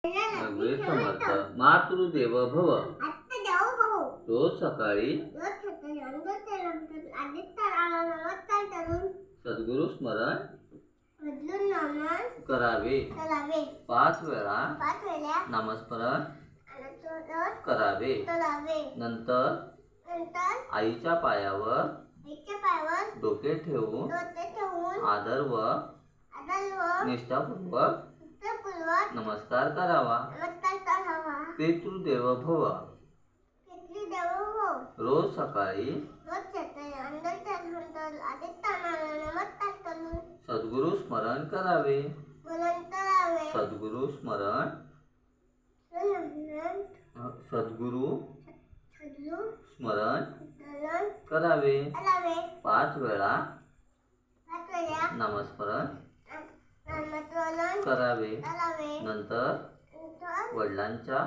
सगळे समर्थ मातृदेव भव रोज सकाळी सद्गुरु स्मरण करावे 5 वेळा नामस्मरण करावे नंतर आईच्या पायावर डोके ठेवून आदर व निष्ठापूर्वक नमस्कार करावा पितृदेव भव रोज सकाळी सद्गुरु स्मरण करावे सद्गुरु स्मरण करावे 5 वेळा नामस्मरण करावे नंतर वडिलांच्या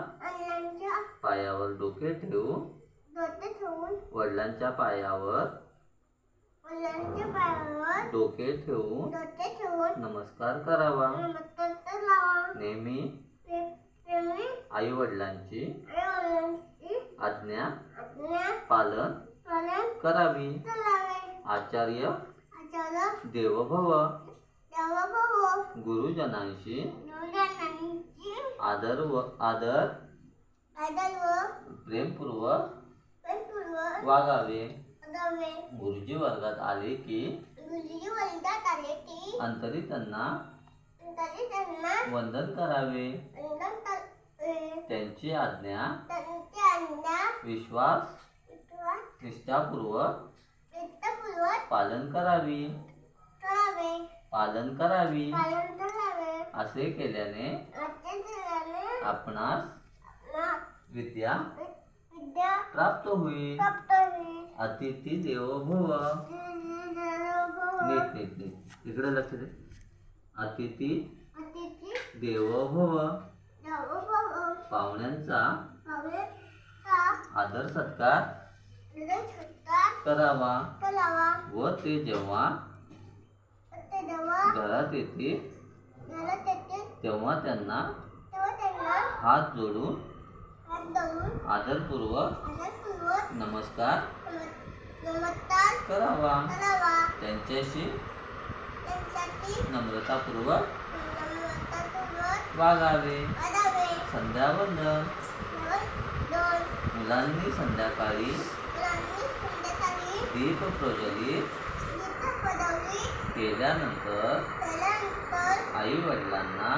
पायावर डोके ठेवून वडिलांच्या पायावर डोके ठेवून नमस्कार करावा नेहमी आई वडिलांची आज्ञा पालन करावी आचार्य देवभव गुरुजनांशी आदर प्रेमपूर्वक वागावे गुरुजी वर्गात आले की अंतरी त्यांना वंदन करावे त्यांची आज्ञा विश्वास निष्ठापूर्वक पालन करावी असे केल्याने आपणास विद्या प्राप्त होईल अतिथी देवो भव नीट इकडे लक्ष दे अतिथी देवो भव पाहुण्यांचा आदर सत्कार करावा व ते जेव्हा घरात येते तेव्हा त्यांना हात जोडून आदरपूर्वक नमस्कार करावा त्यांच्याशी नम्रतापूर्वक वागावे संध्यावंदन मुलांनी संध्याकाळी दीप प्रज्वलित केल्यानंतर आई वडिलांना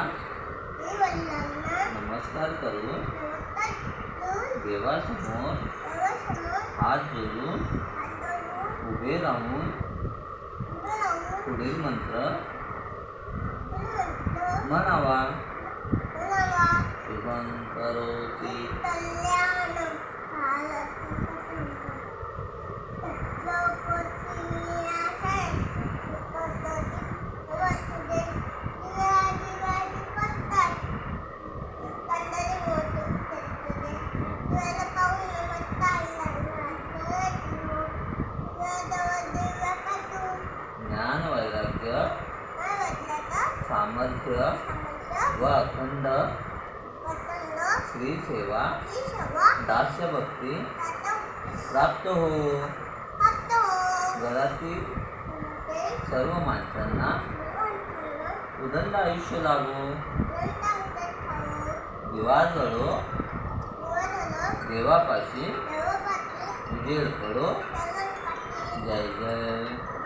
नमस्कार करून देवासमोर हात जोडून उभे राहून पुढील मंत्र म्हणावा शुभं करोति ज्ञान वैराग्य सामर्थ्य व अखंड श्री सेवा दास्य भक्ती प्राप्त हो घरातील सर्व माणसांना उदंड आयुष्य लाभो दिवा जळो देवापाशी उजेड पडो जय जय